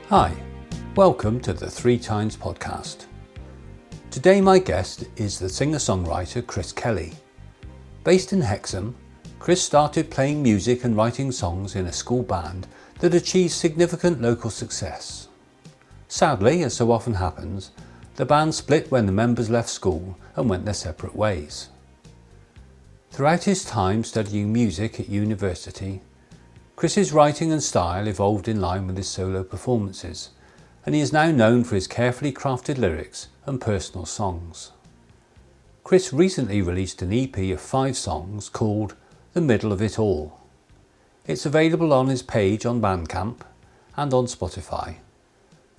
Hi, welcome to the Three Times podcast. Today my guest is the singer-songwriter Chris Kelly. Based in Hexham, Chris started playing music and writing songs in a school band that achieved significant local success. Sadly, as so often happens, the band split when the members left school and went their separate ways. Throughout his time studying music at university, Chris's writing and style evolved in line with his solo performances, and he is now known for his carefully crafted lyrics and personal songs. Chris recently released an EP of 5 songs called The Middle of It All. It's available on his page on Bandcamp and on Spotify.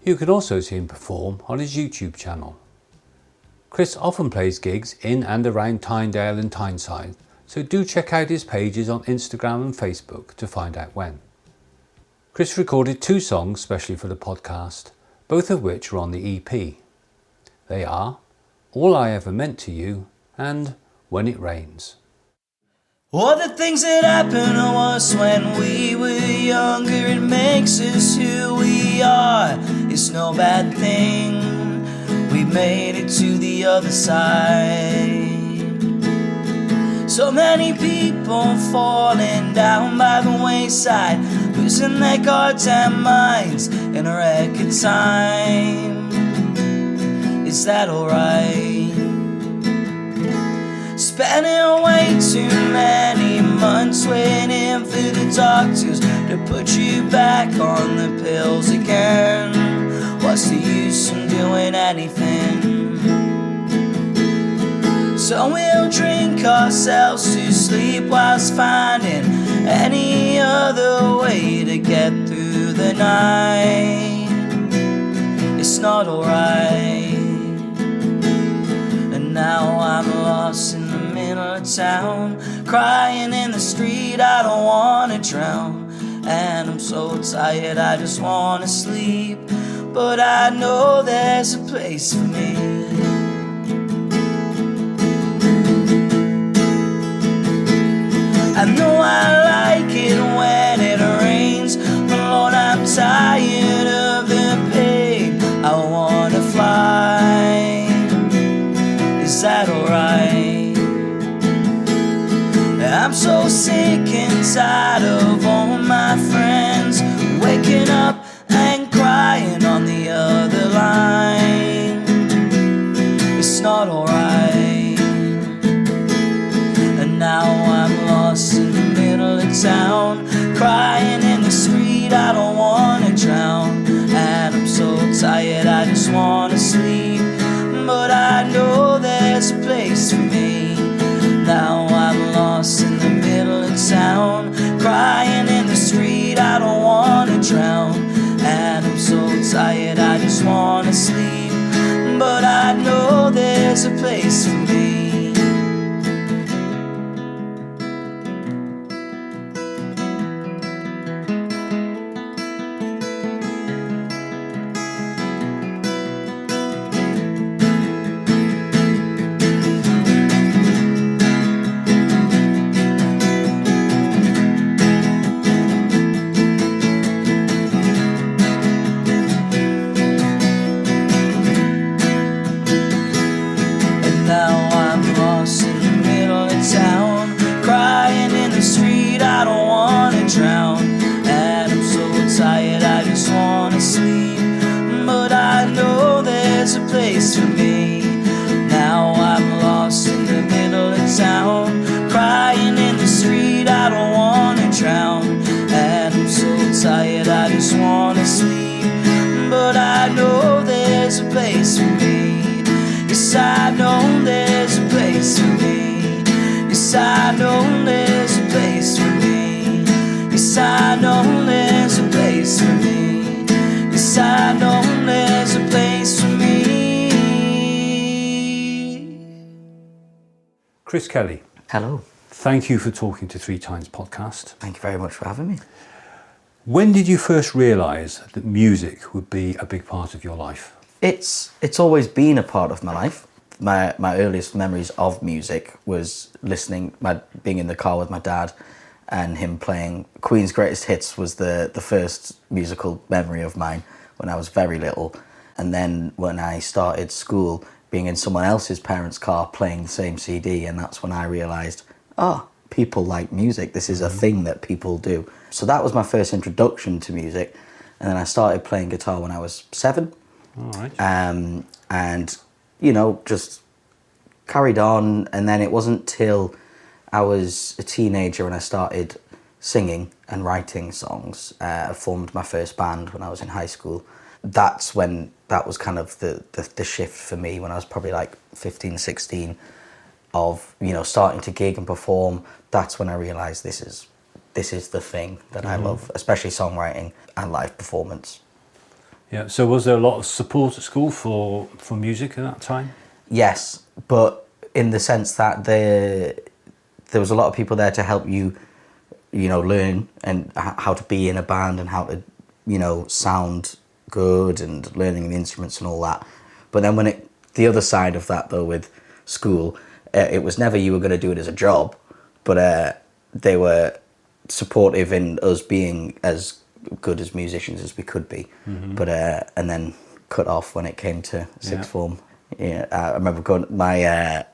You can also see him perform on his YouTube channel. Chris often plays gigs in and around Tynedale and Tyneside, so do check out his pages on Instagram and Facebook to find out when. Chris recorded 2 songs specially for the podcast, both of which are on the EP. They are All I Ever Meant to You and When It Rains. All the things that happen to us when we were younger, it makes us who we are. It's no bad thing, we made it to the other side. So many people falling down by the wayside, losing their goddamn minds in a record time. Is that alright? Spending way too many months waiting for the doctors to put you back on the pills again. What's the use in doing anything? So we'll drink ourselves to sleep whilst finding any other way to get through the night. It's not alright. And now I'm lost in the middle of town, crying in the street, I don't wanna drown. And I'm so tired, I just wanna sleep, but I know there's a place for me. I know I like it when it rains, but Lord, I'm tired of the pain. I wanna fly. Is that alright? I'm so sick and tired of all my friends waking up and crying on the other line. It's not alright. And now I'm lost in the middle of town, crying in the street, I don't wanna drown. And I'm so tired, I just wanna sleep, but I know there's a place for me. Now I'm lost in the middle of town, crying in the street, I don't wanna drown. And I'm so tired, I just wanna sleep, but I know there's a place for me. For me. Now I'm lost in the middle of town, crying in the street, I don't wanna drown. And I'm so tired, I just wanna sleep, but I know there's a place for me. Yes, I know there's a place for me. Yes, I know there's a place for me. Yes, I know there's a place for me. Yes, I know there's a place for me. Chris Kelly. Hello. Thank you for talking to Three Times podcast. Thank you very much for having me. When did you first realise that music would be a big part of your life? It's always been a part of my life. My earliest memories of music was being in the car with my dad and him playing Queen's Greatest Hits was the first musical memory of mine when I was very little. And then when I started school, being in someone else's parents' car playing the same CD, and that's when I realised, people like music. This is a thing that people do. So that was my first introduction to music. And then I started playing guitar when I was 7. All right. And, just carried on. And then it wasn't till I was a teenager when I started singing and writing songs. I formed my first band when I was in high school. That's when that was kind of the shift for me, when I was probably like 15, 16, of, starting to gig and perform. That's when I realised this is the thing that I love, especially songwriting and live performance. Yeah, so was there a lot of support at school for music at that time? Yes, but in the sense that there was a lot of people there to help you, learn and how to be in a band and how to, sound good and learning the instruments and all that. But then the other side of that though with school, it was never you were going to do it as a job, but they were supportive in us being as good as musicians as we could be. But and then cut off when it came to sixth form. Yeah, I remember going my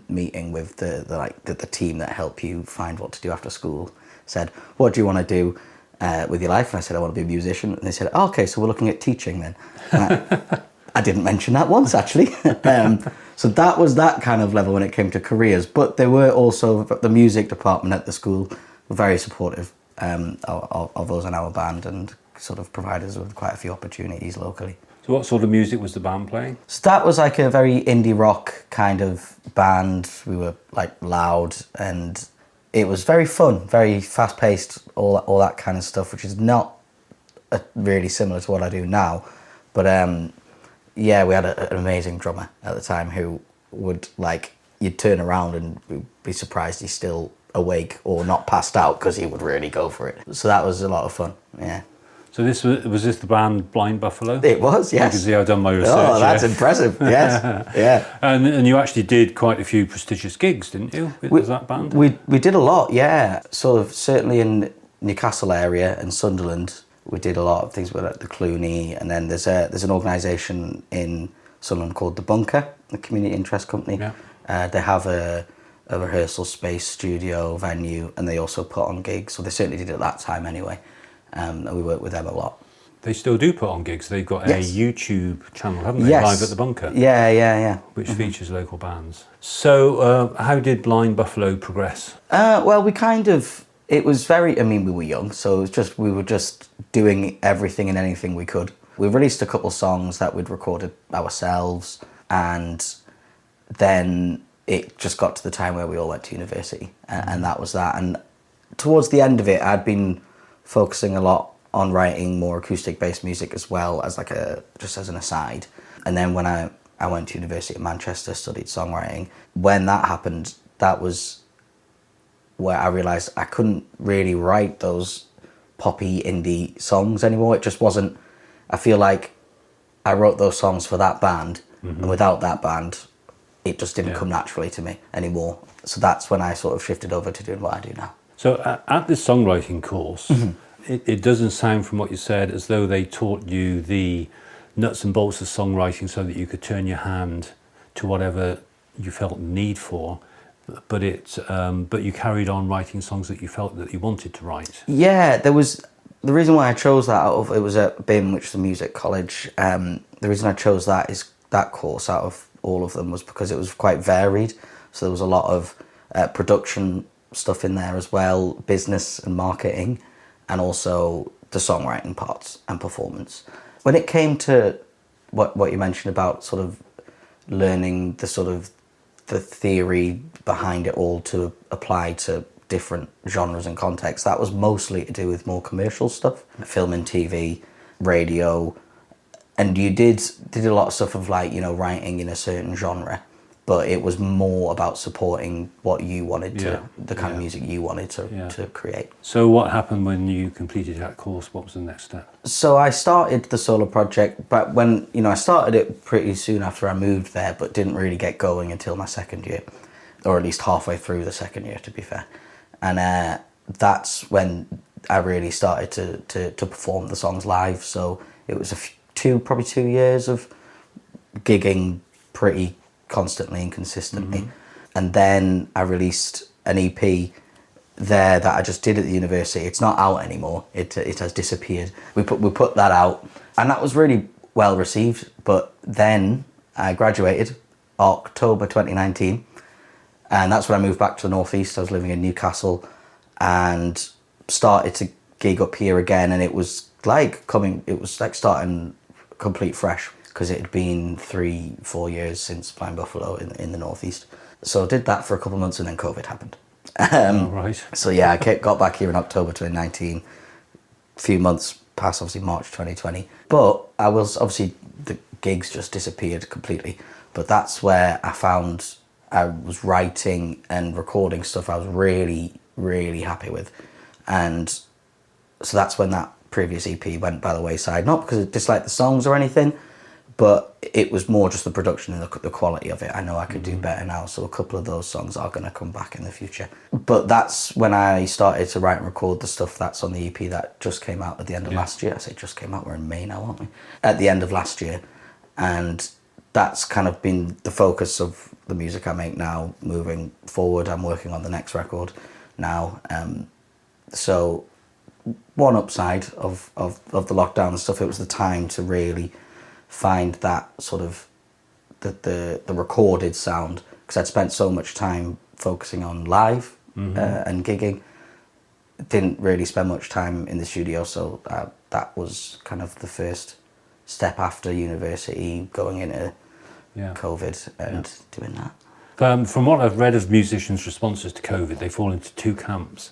meeting with the team that help you find what to do after school. Said, what do you want to do with your life? And I said, I want to be a musician. And they said, okay, so we're looking at teaching then. And I didn't mention that once, actually. So that was that kind of level when it came to careers. But there were also the music department at the school were very supportive of us and our band, and sort of provided us with quite a few opportunities locally. So what sort of music was the band playing? So that was like a very indie rock kind of band. We were like loud, and it was very fun, very fast paced, all that kind of stuff, which is not really similar to what I do now. But yeah, we had an amazing drummer at the time who would, you'd turn around and be surprised he's still awake or not passed out, because he would really go for it. So that was a lot of fun, yeah. So was this the band Blind Buffalo? It was, yes. You can see I've done my research. Oh, that's impressive, yes, yeah. And you actually did quite a few prestigious gigs, didn't you, with that band? We did a lot, yeah. Sort of, certainly in Newcastle area and Sunderland, we did a lot of things with the Clooney, and then there's an organisation in Sunderland called The Bunker, the community interest company. Yeah. They have a rehearsal space, studio, venue, and they also put on gigs. So they certainly did at that time anyway, and we worked with them a lot. They still do put on gigs. They've got a YouTube channel, haven't they? Yes. Live at the Bunker. Yeah. Which features local bands. So how did Blind Buffalo progress? Well, it was very, we were young, so it was we were just doing everything and anything we could. We released a couple songs that we'd recorded ourselves, and then it just got to the time where we all went to university, and that was that. And towards the end of it, I'd been focusing a lot on writing more acoustic-based music as well, as just as an aside. And then when I went to university at Manchester, studied songwriting. When that happened, that was where I realised I couldn't really write those poppy indie songs anymore. It just wasn't. I feel like I wrote those songs for that band, and without that band, it just didn't come naturally to me anymore. So that's when I sort of shifted over to doing what I do now. So at this songwriting course, it doesn't sound from what you said as though they taught you the nuts and bolts of songwriting so that you could turn your hand to whatever you felt need for, but you carried on writing songs that you felt that you wanted to write. Yeah, there was the reason why I chose that it was at BIM, which is a music college. The reason I chose that course out of all of them was because it was quite varied. So there was a lot of production stuff in there as well, business and marketing, and also the songwriting parts and performance. When it came to what you mentioned about sort of learning the theory behind it all to apply to different genres and contexts, that was mostly to do with more commercial stuff, film and TV, radio. And you did a lot of stuff of writing in a certain genre, but it was more about supporting what you wanted to, Yeah. the kind of Yeah. music you wanted Yeah. to create. So what happened when you completed that course? What was the next step? So I started the solo project, but when, I started it pretty soon after I moved there, but didn't really get going until my second year, or at least halfway through the second year, to be fair. And that's when I really started to perform the songs live. So it was probably 2 years of gigging pretty constantly and consistently. And then I released an EP there that I just did at the university. It's not out anymore. It has disappeared. We put that out, and that was really well received. But then I graduated October 2019, and that's when I moved back to the Northeast. I was living in Newcastle and started to gig up here again, and it was like starting complete fresh, because it had been 3-4 years since Blind Buffalo in the Northeast. So I did that for a couple of months, and then COVID happened. Right. So yeah, I got back here in October 2019. A few months past, obviously March 2020. But I was, obviously, the gigs just disappeared completely. But that's where I found I was writing and recording stuff I was really, really happy with. And so that's when that previous EP went by the wayside. Not because I disliked the songs or anything, but it was more just the production and the quality of it. I know I could do better now, so a couple of those songs are going to come back in the future. But that's when I started to write and record the stuff that's on the EP that just came out at the end of last year. I say just came out, we're in May now, aren't we? At the end of last year. And that's kind of been the focus of the music I make now moving forward. I'm working on the next record now. So one upside of the lockdown and stuff, it was the time to really find that sort of the recorded sound, because I'd spent so much time focusing on live and gigging. Didn't really spend much time in the studio, so that was kind of the first step after university, going into COVID and doing that. From what I've read of musicians' responses to COVID, they fall into two camps.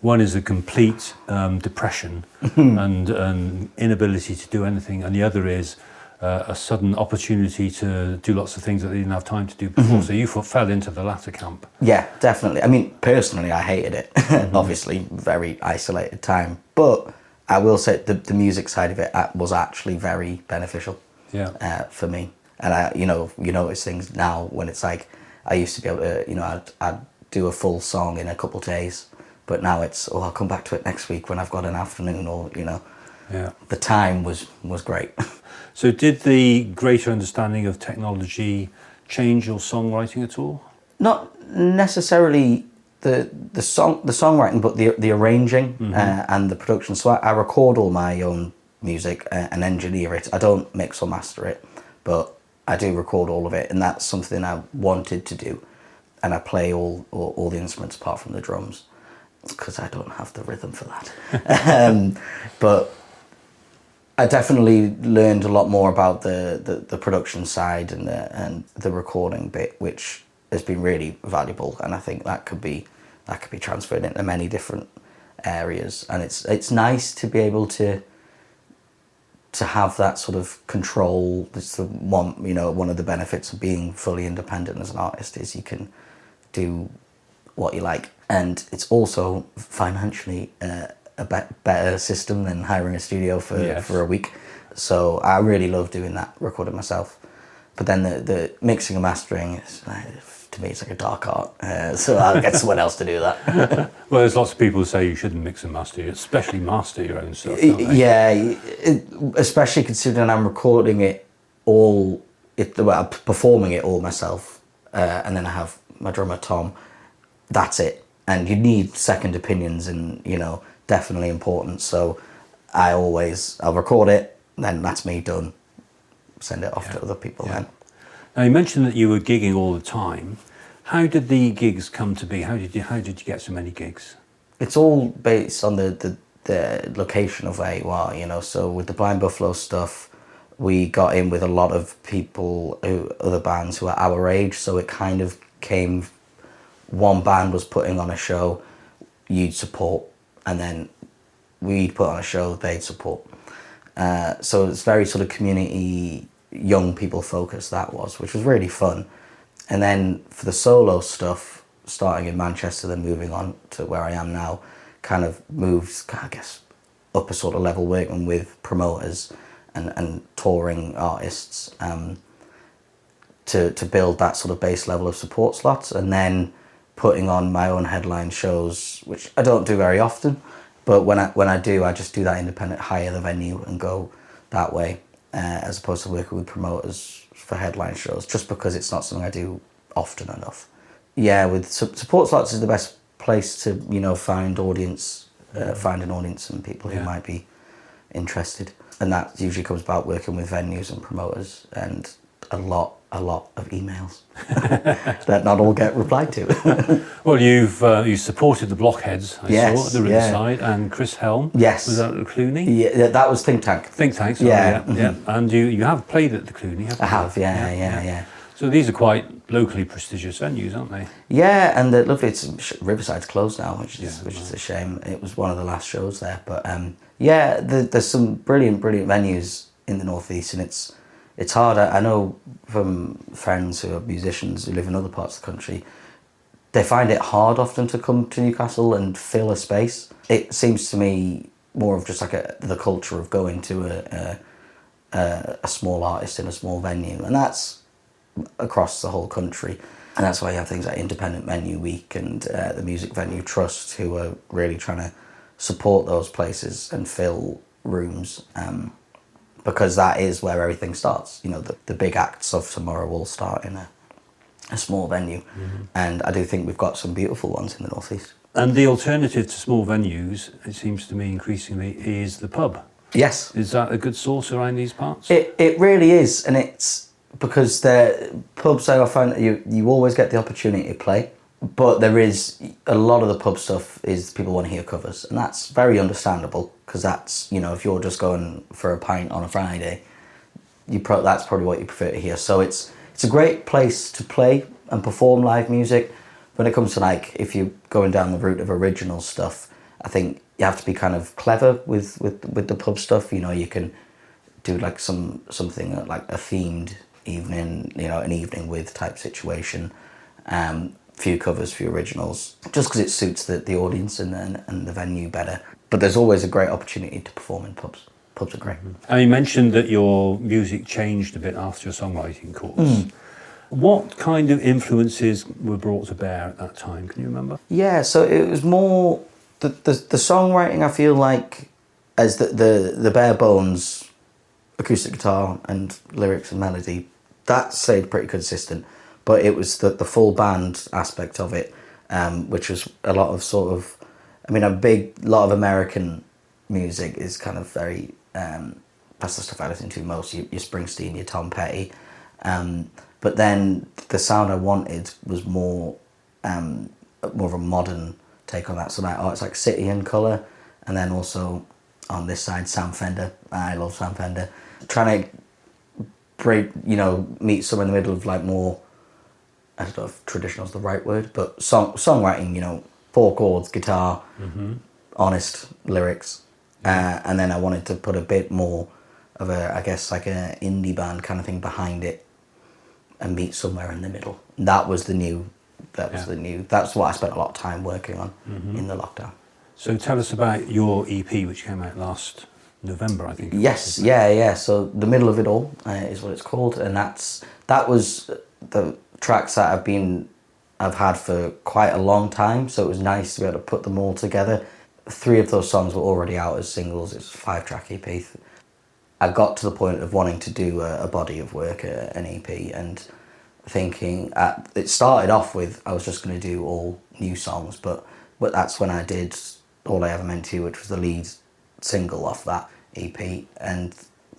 One is a complete depression and inability to do anything, and the other is a sudden opportunity to do lots of things that they didn't have time to do before. So you fell into the latter camp. Yeah, definitely. I mean, personally, I hated it. Obviously, very isolated time. But I will say the music side of it was actually very beneficial for me. And you notice things now when it's like, I used to be able to, I'd do a full song in a couple of days. But now it's, I'll come back to it next week when I've got an afternoon, or, the time was great. So did the greater understanding of technology change your songwriting at all? Not necessarily the songwriting, but the arranging and the production. So I record all my own music and engineer it. I don't mix or master it, but I do record all of it, and that's something I wanted to do. And I play all the instruments apart from the drums, because I don't have the rhythm for that. But I definitely learned a lot more about the production side and the recording bit, which has been really valuable. And I think that could be transferred into many different areas. And it's nice to be able to have that sort of control. It's the one of the benefits of being fully independent as an artist is you can do what you like. And it's also financially a better system than hiring a studio for a week. So I really love doing that, recording myself. But then the mixing and mastering, to me, it's like a dark art. So I'll get someone else to do that. Well, there's lots of people who say you shouldn't mix and master, especially master your own stuff, don't they? Yeah, especially considering I'm recording it all, performing it all myself. And then I have my drummer, Tom. That's it. And you need second opinions, and, definitely important. So I'll record it, then that's me done. Send it off to other people then. Now, you mentioned that you were gigging all the time. How did the gigs come to be? How did you get so many gigs? It's all based on the location of where you are, So with the Blind Buffalo stuff, we got in with a lot of people, other bands who are our age, so it kind of came, one band was putting on a show, you'd support, and then we'd put on a show, they'd support. So it's very sort of community, young people focused, which was really fun. And then for the solo stuff, starting in Manchester, then moving on to where I am now, kind of moved, I guess, up a sort of level, working with promoters and touring artists to build that sort of base level of support slots, and then putting on my own headline shows, which I don't do very often, but when I do, I just do that independent, hire the venue and go that way, as opposed to working with promoters for headline shows, just because it's not something I do often enough. Yeah, with support slots is the best place to, you know, find an audience and people who might be interested. And that usually comes about working with venues and promoters, and a lot of emails that not all get replied to. Well, you supported the Blockheads, I saw, at the Riverside, and Chris Helm. Yes. Was that at the Cluny? Yeah, that was Think Tank. Think Tank, sorry, yeah. And you have played at the Cluny, haven't you? I have, yeah. So these are quite locally prestigious venues, aren't they? Yeah, and lovely. Riverside's closed now, which is a shame. It was one of the last shows there, but there's some brilliant venues in the Northeast, and it's hard. I know from friends who are musicians who live in other parts of the country, they find it hard often to come to Newcastle and fill a space. It seems to me more of just like the culture of going to a small artist in a small venue, and that's across the whole country. And that's why you have things like Independent Venue Week and the Music Venue Trust, who are really trying to support those places and fill rooms, because that is where everything starts. You know, the big acts of tomorrow will start in a small venue. And I do think we've got some beautiful ones in the Northeast. And the alternative to small venues, it seems to me increasingly, is the pub. Yes. Is that a good source around these parts? It really is, and it's because the pubs, I find that you always get the opportunity to play, but there is a lot of the pub stuff is people want to hear covers, and that's very understandable, because that's, you know, if you're just going for a pint on a Friday, that's probably what you prefer to hear. So it's a great place to play and perform live music. When it comes to, like, if you're going down the route of original stuff, I think you have to be kind of clever with the pub stuff. You know, you can do like something like a themed evening, you know, an evening with type situation, few covers, few originals, just because it suits the audience and the venue better. But there's always a great opportunity to perform in pubs. Pubs are great. And you mentioned that your music changed a bit after your songwriting course. What kind of influences were brought to bear at that time? Can you remember? Yeah, so it was more the songwriting. I feel like as the bare bones acoustic guitar and lyrics and melody, that stayed pretty consistent. But it was the full band aspect of it, which was a lot of sort of, I mean, a lot of American music is kind of very, that's the stuff I listen to most, your Springsteen, your Tom Petty. But then the sound I wanted was more of a modern take on that. So like, it's like City and Colour, and then also on this side, Sam Fender. I love Sam Fender. Trying to meet somewhere in the middle of like more, I don't know if traditional is the right word, but songwriting, you know, 4 chords, guitar, honest lyrics. And then I wanted to put a bit more of I guess like an indie band kind of thing behind it and meet somewhere in the middle. That's what I spent a lot of time working on in the lockdown. So tell us about your EP, which came out last November, I think. Yes, yeah. So The Middle of It All is what it's called, and that was the tracks that I've had for quite a long time. So it was nice to be able to put them all together. 3 of those songs were already out as singles. It's a 5-track EP. I got to the point of wanting to do a body of work, an EP, and thinking it started off with I was just going to do all new songs, but that's when I did All I Ever Meant to You, which was the lead single off that EP, and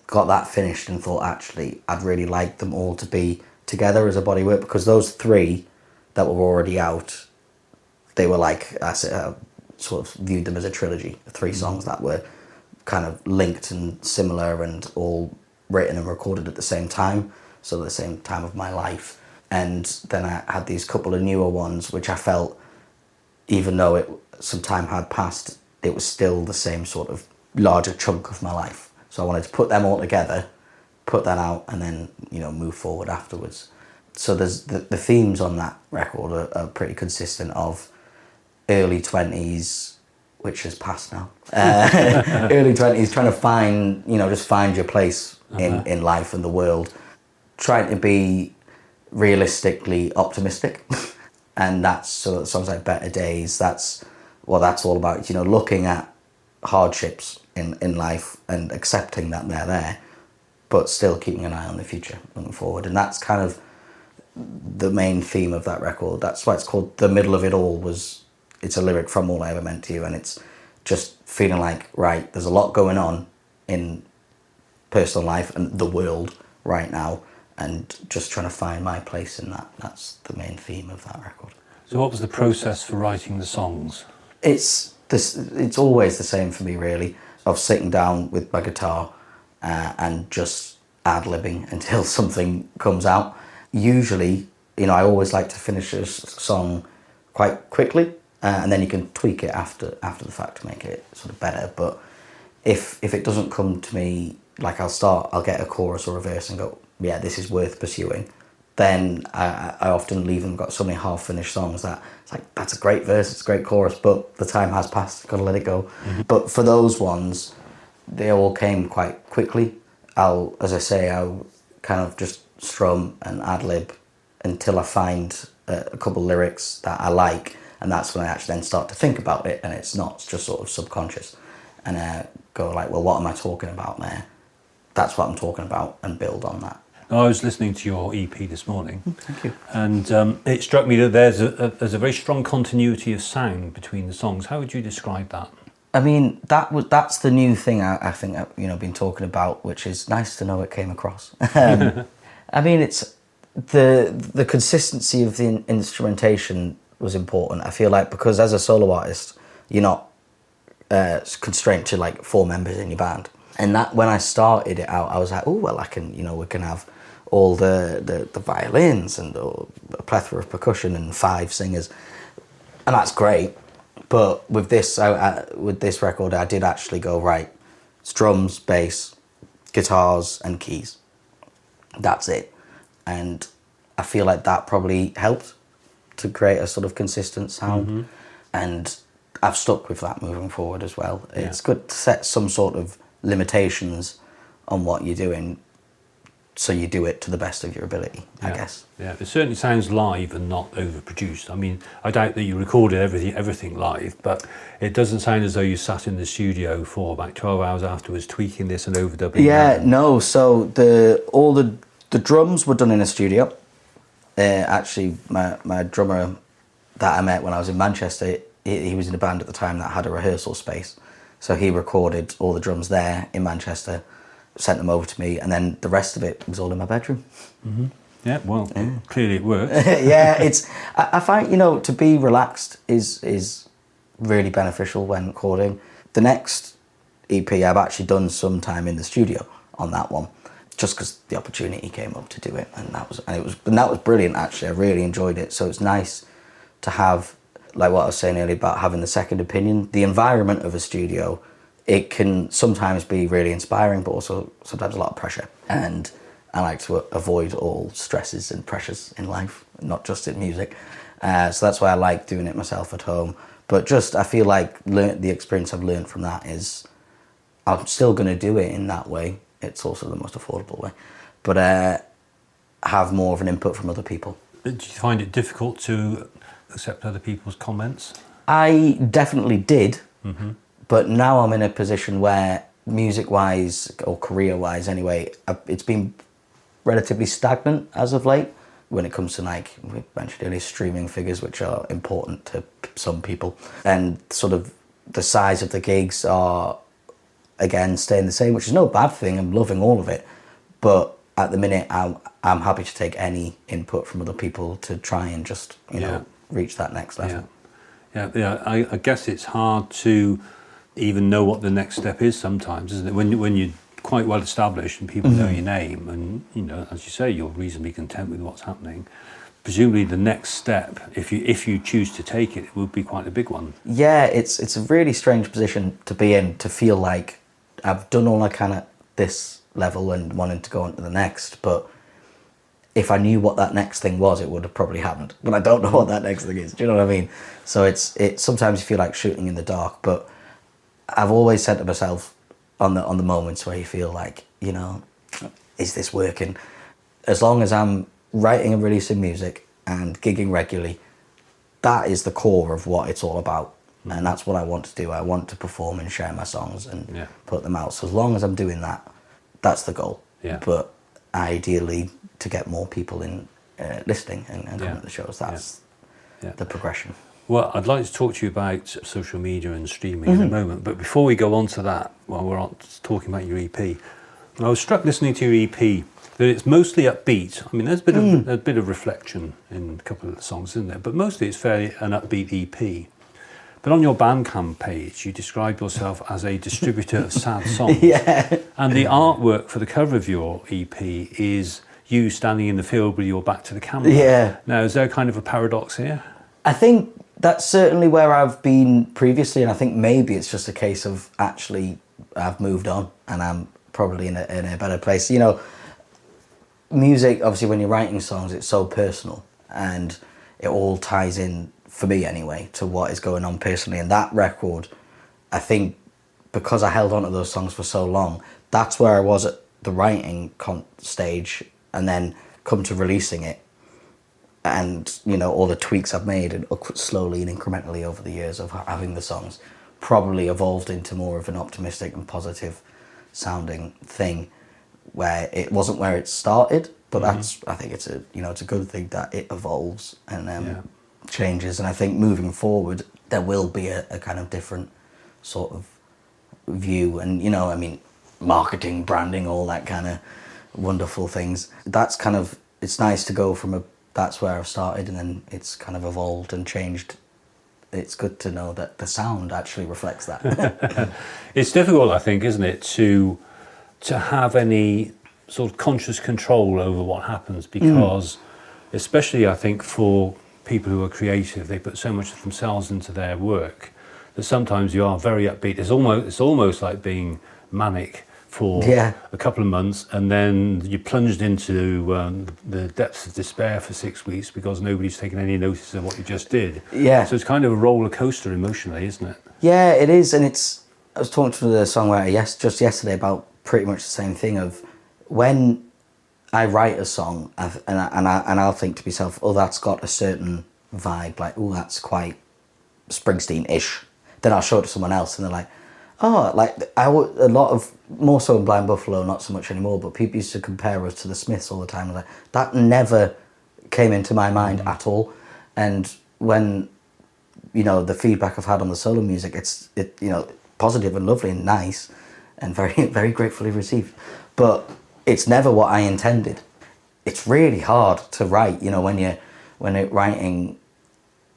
got that finished and thought actually I'd really like them all to be together as a body work, because those 3 that were already out, they were like, I sort of viewed them as a trilogy, 3 songs that were kind of linked and similar and all written and recorded at the same time, so the same time of my life. And then I had these couple of newer ones which I felt, even though some time had passed, it was still the same sort of larger chunk of my life. So I wanted to put them all together, put that out, and then, you know, move forward afterwards. So there's the themes on that record are pretty consistent of early 20s, which is past now. Early 20s, trying to find, just find your place in life and the world. Trying to be realistically optimistic. And that's so songs like Better Days, that's all about, looking at hardships in life and accepting that they're there, but still keeping an eye on the future, moving forward. And that's kind of the main theme of that record. That's why it's called The Middle of It All. It's a lyric from All I Ever Meant to You, and it's just feeling like, right, there's a lot going on in personal life and the world right now, and just trying to find my place in that. That's the main theme of that record. So what was the process for writing the songs? It's always the same for me, really, of sitting down with my guitar and just ad-libbing until something comes out. Usually, I always like to finish a song quite quickly, and then you can tweak it after the fact to make it sort of better. But if it doesn't come to me, like I'll get a chorus or a verse and go, yeah, this is worth pursuing. Then I often leave them, got so many half-finished songs that it's like, that's a great verse, it's a great chorus, but the time has passed, got to let it go. Mm-hmm. But for those ones, they all came quite quickly. I'll kind of just strum and ad-lib until I find a couple lyrics that I like, and that's when I actually then start to think about it, and it's not just sort of subconscious. And go like, well, what am I talking about there? That's what I'm talking about, and build on that. I was listening to your EP this morning. Thank you. And it struck me that there's a very strong continuity of sound between the songs. How would you describe that? I mean, that's the new thing I think I've been talking about, which is nice to know it came across. I mean, it's the consistency of the instrumentation was important. I feel like because as a solo artist, you're not constrained to like 4 members in your band. And that when I started it out, I was like, oh well, I can we can have all the violins and a plethora of percussion and 5 singers, and that's great. But with this record, I did actually go, right, it's drums, bass, guitars, and keys. That's it. And I feel like that probably helped to create a sort of consistent sound. Mm-hmm. And I've stuck with that moving forward as well. Yeah. It's good to set some sort of limitations on what you're doing, so you do it to the best of your ability, I guess. Yeah, it certainly sounds live and not overproduced. I mean, I doubt that you recorded everything live, but it doesn't sound as though you sat in the studio for about 12 hours afterwards tweaking this and overdubbing. Yeah, no. So all the drums were done in a studio. Actually, my drummer that I met when I was in Manchester, he was in a band at the time that had a rehearsal space. So he recorded all the drums there in Manchester, sent them over to me, and then the rest of it was all in my bedroom. Mm-hmm. Yeah, well, clearly it works. Yeah, I find, to be relaxed is really beneficial when recording. The next EP I've actually done some time in the studio on that one, just because the opportunity came up to do it, and that was brilliant. Actually, I really enjoyed it. So it's nice to have, like what I was saying earlier about having the second opinion. The environment of a studio, it can sometimes be really inspiring, but also sometimes a lot of pressure. And I like to avoid all stresses and pressures in life, not just in music. So that's why I like doing it myself at home. But just, I feel like the experience I've learned from that is I'm still going to do it in that way. It's also the most affordable way. But have more of an input from other people. Did you find it difficult to accept other people's comments? I definitely did. Mm-hmm. But now I'm in a position where music-wise, or career-wise anyway, it's been relatively stagnant as of late when it comes to, like we mentioned earlier, streaming figures, which are important to some people. And sort of the size of the gigs are, again, staying the same, which is no bad thing. I'm loving all of it. But at the minute, I'm happy to take any input from other people to try and just, reach that next level. Yeah. I guess it's hard to even know what the next step is sometimes, isn't it? When you're quite well established and people know your name, and as you say, you're reasonably content with what's happening. Presumably, the next step, if you choose to take it, would be quite a big one. Yeah, it's a really strange position to be in, to feel like I've done all I can at this level and wanting to go on to the next, but if I knew what that next thing was, it would have probably happened. But I don't know what that next thing is. Do you know what I mean? So it's sometimes you feel like shooting in the dark. But I've always said to myself on the moments where you feel like, you know, is this working? As long as I'm writing and releasing music and gigging regularly, that is the core of what it's all about. And that's what I want to do. I want to perform and share my songs and put them out. So as long as I'm doing that, that's the goal. Yeah. But ideally, to get more people in listening and coming to the shows, that's the progression. Well, I'd like to talk to you about social media and streaming in a moment. But before we go on to that, while we're on talking about your EP, I was struck listening to your EP that it's mostly upbeat. I mean, there's a bit of reflection in a couple of the songs, isn't there? But mostly it's fairly an upbeat EP. But on your Bandcamp page, you describe yourself as a distributor of sad songs. And the artwork for the cover of your EP is you standing in the field with your back to the camera. Now, is there kind of a paradox here? I think that's certainly where I've been previously, and I think maybe it's just a case of actually I've moved on and I'm probably in a better place. You know, music, obviously when you're writing songs, it's so personal and it all ties in, for me anyway, to what is going on personally. And that record, I think, because I held on to those songs for so long, that's where I was at the writing stage, and then come to releasing it. And, you know, all the tweaks I've made and slowly and incrementally over the years of having the songs probably evolved into more of an optimistic and positive sounding thing, where it wasn't where it started, but that's, I think it's a good thing that it evolves and changes. And I think moving forward, there will be a kind of different sort of view. And, you know, I mean, marketing, branding, all that kind of wonderful things. That's kind of, it's nice to go from that's where I've started, and then it's kind of evolved and changed. It's good to know that the sound actually reflects that. It's difficult, I think, isn't it, to have any sort of conscious control over what happens, because especially I think for people who are creative, they put so much of themselves into their work that sometimes you are very upbeat. It's almost like being manic for a couple of months, and then you're plunged into the depths of despair for 6 weeks because nobody's taken any notice of what you just did. So it's kind of a roller coaster emotionally, isn't it? Yeah, it is. And I was talking to the songwriter just yesterday about pretty much the same thing of when I write a song and I'll think to myself, oh, that's got a certain vibe, like, oh, that's quite Springsteen-ish. Then I'll show it to someone else and they're like, oh, like a lot of, more so in Blind Buffalo, not so much anymore, but people used to compare us to the Smiths all the time. I was like, that never came into my mind at all. And when, you know, the feedback I've had on the solo music, it's you know, positive and lovely and nice and very, very gratefully received. But it's never what I intended. It's really hard to write, you know, when you're writing,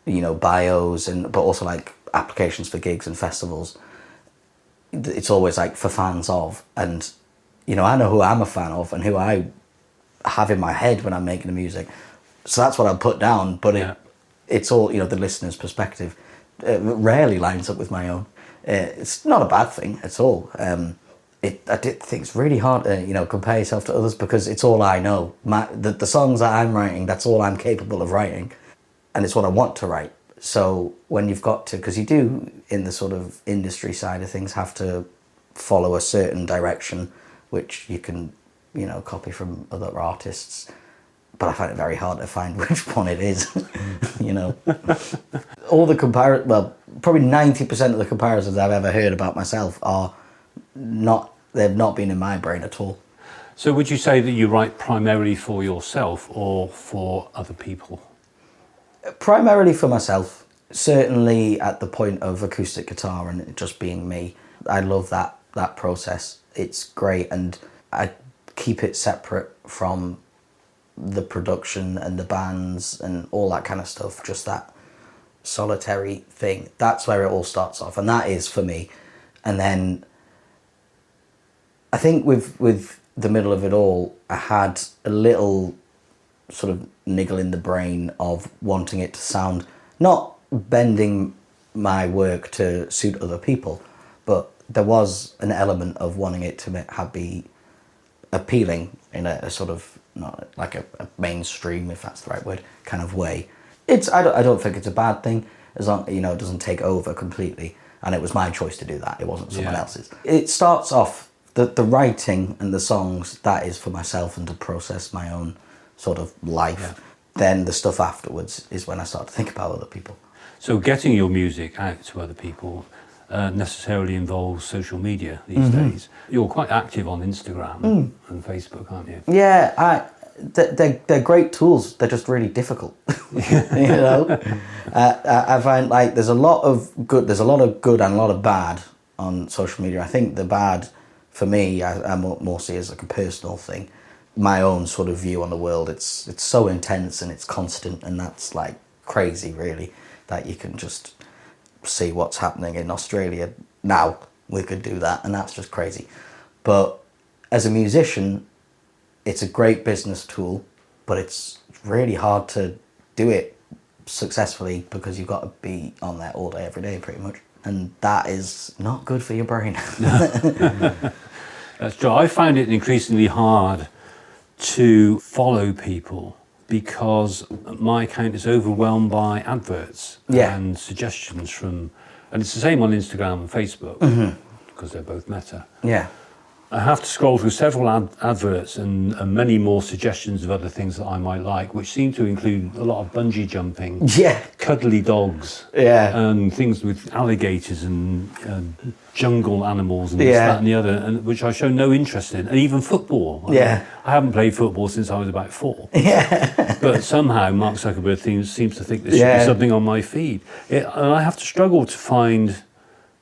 you know, bios but also like applications for gigs and festivals. It's always like for fans of, and you know, I know who I'm a fan of and who I have in my head when I'm making the music, so that's what I put down. But it's all, you know, the listener's perspective rarely lines up with my own. It's not a bad thing at all. I did think it's really hard to, you know, compare yourself to others, because it's all I know. The songs that I'm writing, that's all I'm capable of writing, and it's what I want to write. So when you've got to, because you do in the sort of industry side of things have to follow a certain direction, which you can, you know, copy from other artists, but I find it very hard to find which one it is. You know, all the probably 90% of the comparisons I've ever heard about myself they've not been in my brain at all. So would you say that you write primarily for yourself or for other people? Primarily for myself, certainly at the point of acoustic guitar and it just being me. I love that process. It's great, and I keep it separate from the production and the bands and all that kind of stuff, just that solitary thing. That's where it all starts off, and that is for me. And then I think with the middle of it all, I had a little sort of niggle in the brain of wanting it to sound, not bending my work to suit other people, but there was an element of wanting it to be appealing in a sort of not like a mainstream, if that's the right word, kind of way. I don't think it's a bad thing, as long, you know, it doesn't take over completely. And it was my choice to do that. It wasn't someone else's. It starts off, the writing and the songs, that is for myself and to process my own sort of life. Yeah. Then the stuff afterwards is when I start to think about other people. So getting your music out to other people necessarily involves social media these days. You're quite active on Instagram and Facebook, aren't you? Yeah, they're great tools. They're just really difficult. You know, I find like there's a lot of good and a lot of bad on social media. I think the bad, for me, I more see as like a personal thing. My own sort of view on the world. It's so intense and it's constant, and that's like crazy, really. That you can just see what's happening in Australia now. We could do that, and that's just crazy. But as a musician, it's a great business tool, but it's really hard to do it successfully because you've got to be on there all day, every day, pretty much. And that is not good for your brain. That's true. I find it increasingly hard to follow people because my account is overwhelmed by adverts and suggestions from, and it's the same on Instagram and Facebook because they're both Meta. Yeah. I have to scroll through several adverts and many more suggestions of other things that I might like, which seem to include a lot of bungee jumping, cuddly dogs, and things with alligators and jungle animals and this, that and the other, and which I show no interest in, and even football. I haven't played football since I was about 4. But somehow Mark Zuckerberg seems to think there should be something on my feed. And I have to struggle to find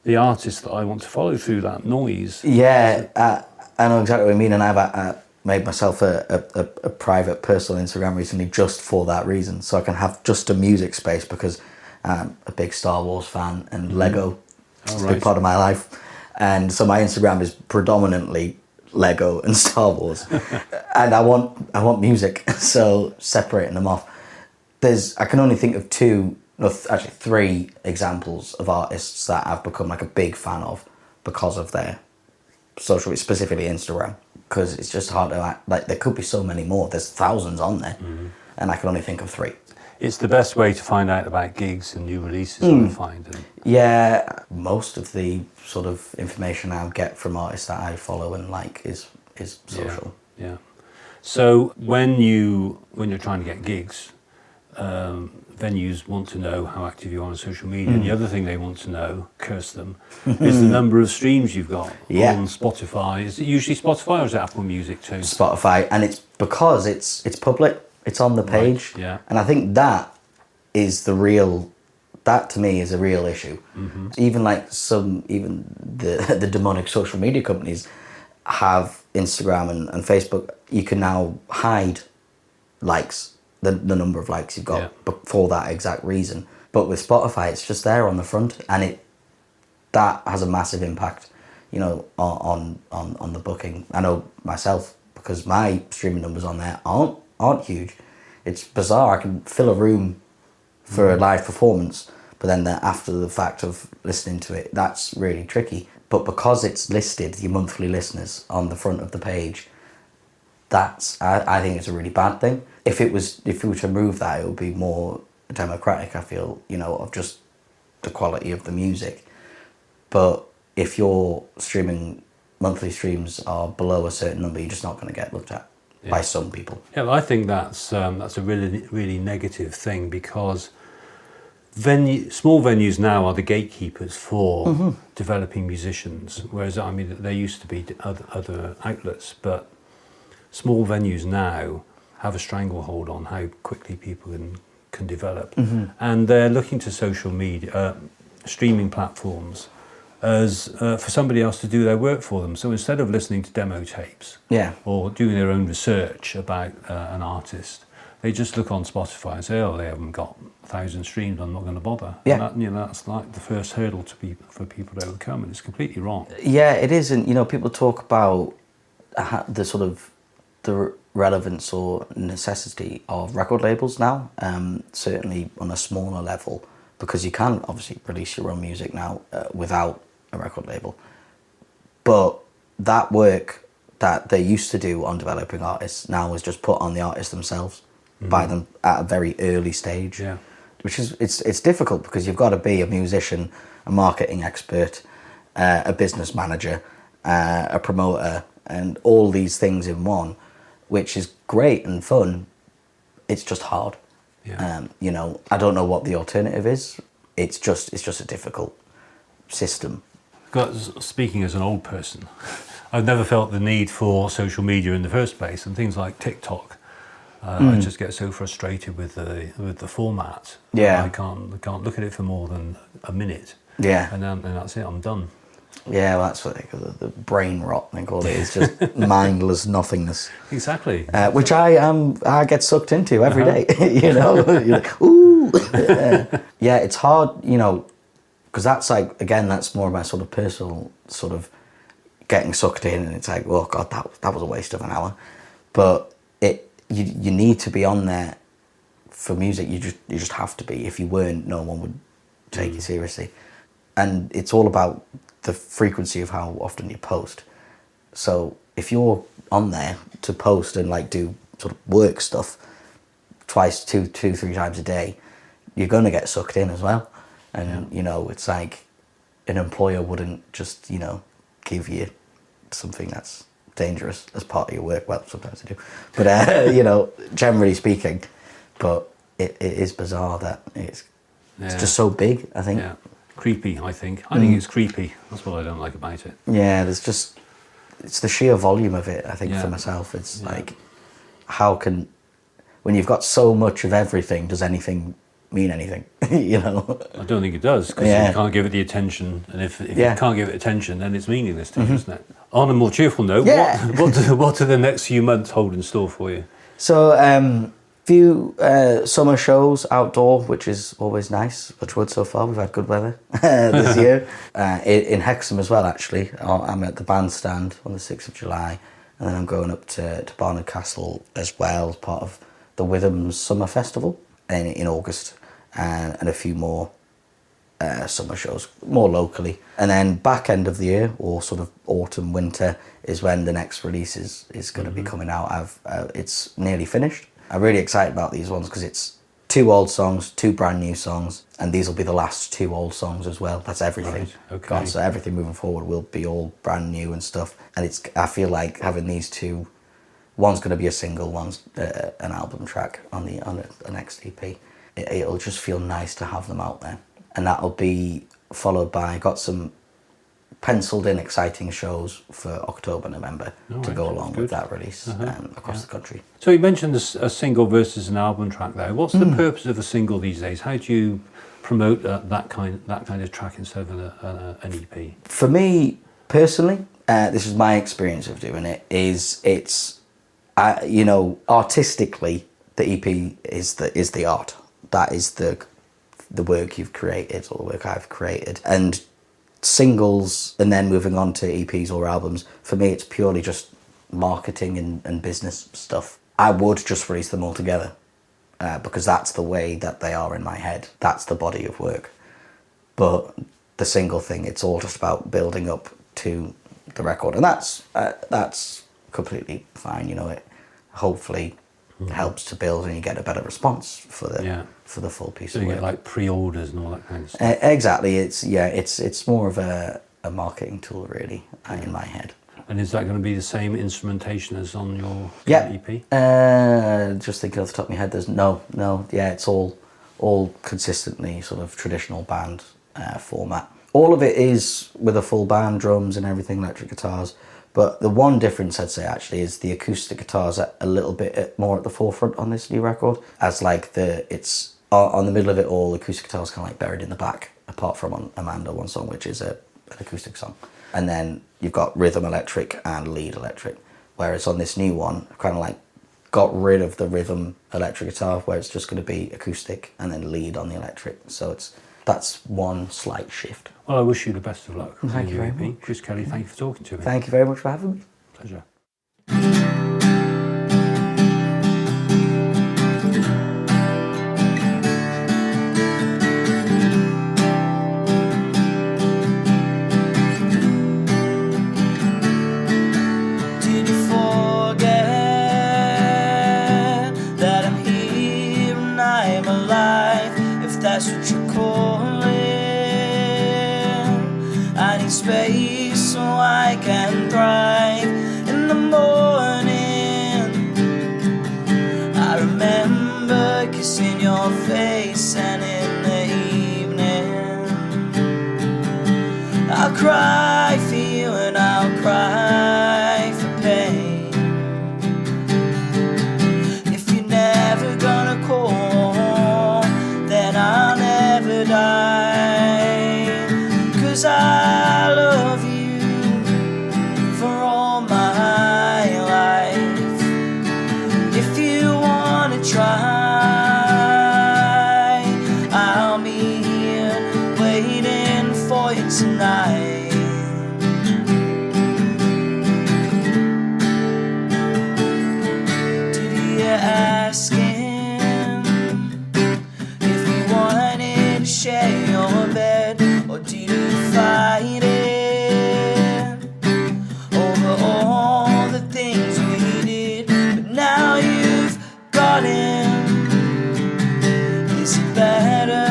the artists that I want to follow through that noise. I know exactly what I mean, and I've made myself a private personal Instagram recently just for that reason, so I can have just a music space, because I'm a big Star Wars fan and Lego is a big part of my life, and so my Instagram is predominantly Lego and Star Wars. And I want music, so separating them off. I can only think of 3 examples of artists that I've become like a big fan of because of their social, specifically Instagram, because it's just hard to like. There could be so many more. There's thousands on there, and I can only think of 3. It's the best way to find out about gigs and new releases. I find. Yeah, most of the sort of information I get from artists that I follow and like is social. Yeah. So when you're trying to get gigs, venues want to know how active you are on social media. And the other thing they want to know, curse them, is the number of streams you've got on Spotify. Is it usually Spotify or is it Apple Music too? Spotify, and it's because it's public. It's on the page. Right, yeah. And I think that to me is a real issue. Even like the demonic social media companies have Instagram and Facebook. You can now hide likes. The number of likes you've got for that exact reason. But with Spotify, it's just there on the front, and that has a massive impact, you know, on the booking. I know myself, because my streaming numbers on there aren't huge. It's bizarre. I can fill a room for a live performance, but then after the fact of listening to it, that's really tricky. But because it's listed, your monthly listeners on the front of the page, I think it's a really bad thing. If we were to remove that, it would be more democratic, I feel, you know, of just the quality of the music. But if your monthly streams are below a certain number, you're just not going to get looked at by some people. Yeah, well, I think that's a really, really negative thing, because small venues now are the gatekeepers for developing musicians, whereas, I mean, there used to be other outlets, but small venues now have a stranglehold on how quickly people can develop. And they're looking to social media, streaming platforms, as for somebody else to do their work for them. So instead of listening to demo tapes or doing their own research about an artist, they just look on Spotify and say, oh, they haven't got 1,000 streams, I'm not going to bother. Yeah. And that's like the first hurdle for people to overcome, and it's completely wrong. Yeah, it is. And, you know, people talk about the sort of the relevance or necessity of record labels now, certainly on a smaller level, because you can obviously release your own music now without a record label. But that work that they used to do on developing artists now is just put on the artists themselves by them at a very early stage. Yeah. Which is it's difficult because you've got to be a musician, a marketing expert, a business manager, a promoter, and all these things in one, which is great and fun. It's just hard. Yeah. You know, I don't know what the alternative is. It's just a difficult system. Speaking as an old person, I've never felt the need for social media in the first place, and things like TikTok. I just get so frustrated with the format. Yeah. I can't look at it for more than a minute. Yeah. And that's it. I'm done. Yeah, well, that's what they call the brain rot. They call it. It's just mindless nothingness. Exactly. Which I get sucked into every day. You know, you're like, ooh. Yeah, it's hard. You know, because that's like, again, that's more of my sort of personal sort of getting sucked in, and it's like, oh God, that was a waste of an hour. But you need to be on there for music. You just have to be. If you weren't, no one would take you seriously. And it's all about the frequency of how often you post. So if you're on there to post and like do sort of work stuff twice, two, 3 times a day, you're going to get sucked in as well. And, you know, it's like an employer wouldn't just, you know, give you something that's dangerous as part of your work. Well, sometimes they do. But, you know, generally speaking, but it is bizarre that it's just so big, I think. Yeah. Creepy, I think. I think it's creepy. That's what I don't like about it. Yeah, it's the sheer volume of it, I think, for myself. It's like, how can, when you've got so much of everything, does anything mean anything? You know? I don't think it does, because you can't give it the attention, and if you can't give it attention, then it's meaningless to you, isn't it? On a more cheerful note, what do the next few months hold in store for you? So, few summer shows outdoor, which is always nice. Touch wood, so far we've had good weather this year. In Hexham as well, actually. I'm at the bandstand on the 6th of July, and then I'm going up to Barnard Castle as well, as part of the Withams Summer Festival in August, and a few more summer shows, more locally. And then back end of the year, or sort of autumn, winter, is when the next release is going to be coming out. It's nearly finished. I'm really excited about these ones because it's 2 old songs, 2 brand new songs, and these will be the last 2 old songs as well. That's everything. Right. Okay. So everything moving forward will be all brand new and stuff. And I feel like having these 2, one's going to be a single, one's an album track on the next EP. It'll just feel nice to have them out there, and that'll be followed by, got some penciled in exciting shows for October, November to go along with that release across the country. So you mentioned a single versus an album track there. What's the purpose of a single these days? How do you promote that kind of track instead of an EP? For me personally, this is my experience of doing it. You know, artistically, the EP is the art. That is the work you've created, or the work I've created, and singles and then moving on to EPs or albums, for me it's purely just marketing and business stuff. I would just release them all together because that's the way that they are in my head. That's the body of work. But the single thing, it's all just about building up to the record, and that's completely fine. You know, it hopefully helps to build, and you get a better response for the full piece of work. So you get like pre-orders and all that kind of stuff. Exactly. It's more of a marketing tool, really, in my head. And is that going to be the same instrumentation as on your EP? Just thinking off the top of my head, there's no. Yeah, it's all consistently sort of traditional band format. All of it is with a full band, drums and everything, electric guitars. But the one difference I'd say actually is the acoustic guitars are a little bit more at the forefront on this new record. As like it's on the middle of it all, acoustic guitars kind of like buried in the back, apart from on Amanda, one song, which is an acoustic song. And then you've got rhythm electric and lead electric. Whereas on this new one, I've kind of like got rid of the rhythm electric guitar, where it's just going to be acoustic and then lead on the electric. So that's one slight shift. Well, I wish you the best of luck. Thank you very much. Chris Kelly, thank you for talking to me. Thank you very much for having me. Pleasure. Did you asking if you wanted to share your bed, or did you fight it over all the things we did? But now you've got him. Is it better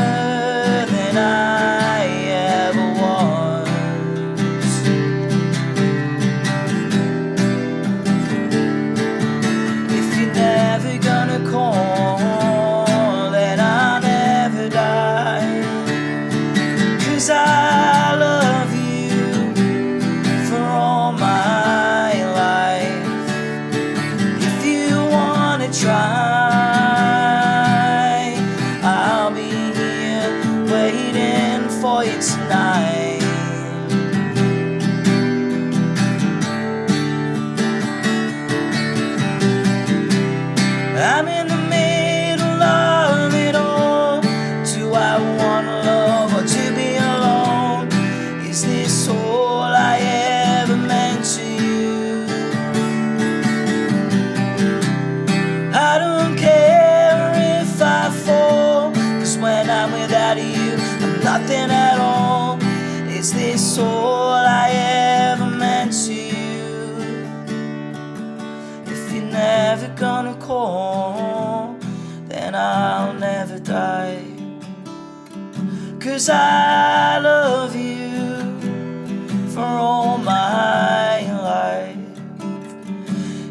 than I ever was? If you're never gonna call, then I'll never die. 'Cause I love you for all my life. If you wanna try, I'll be here waiting for you tonight. I'm in the middle of it all. Do I wanna love or to be alone? Is this all I ever meant to you? I don't care if I fall, 'cause when I'm without you, I'm nothing at all. Is this all I ever meant to you? If you're never gonna call, then I'll never die. 'Cause I love you for all my life.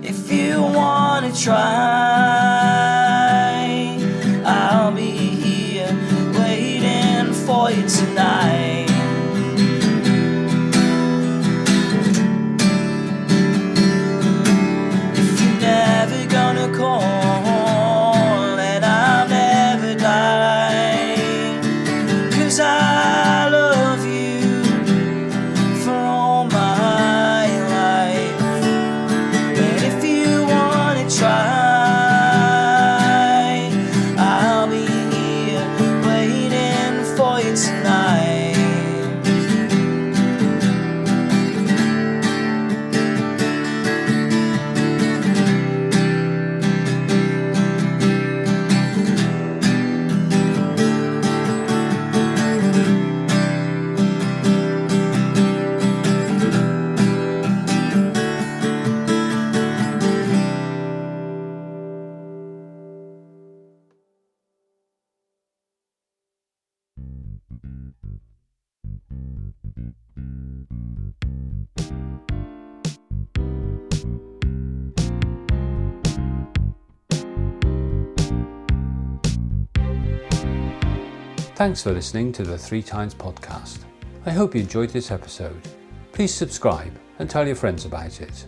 If you wanna try, I'll be here waiting for you tonight. If you're never gonna call, then I'll never die. 'Cause I love you for all my life. But if you wanna try, I'll be here waiting for you tonight. Thanks for listening to the 3 Times podcast. I hope you enjoyed this episode. Please subscribe and tell your friends about it.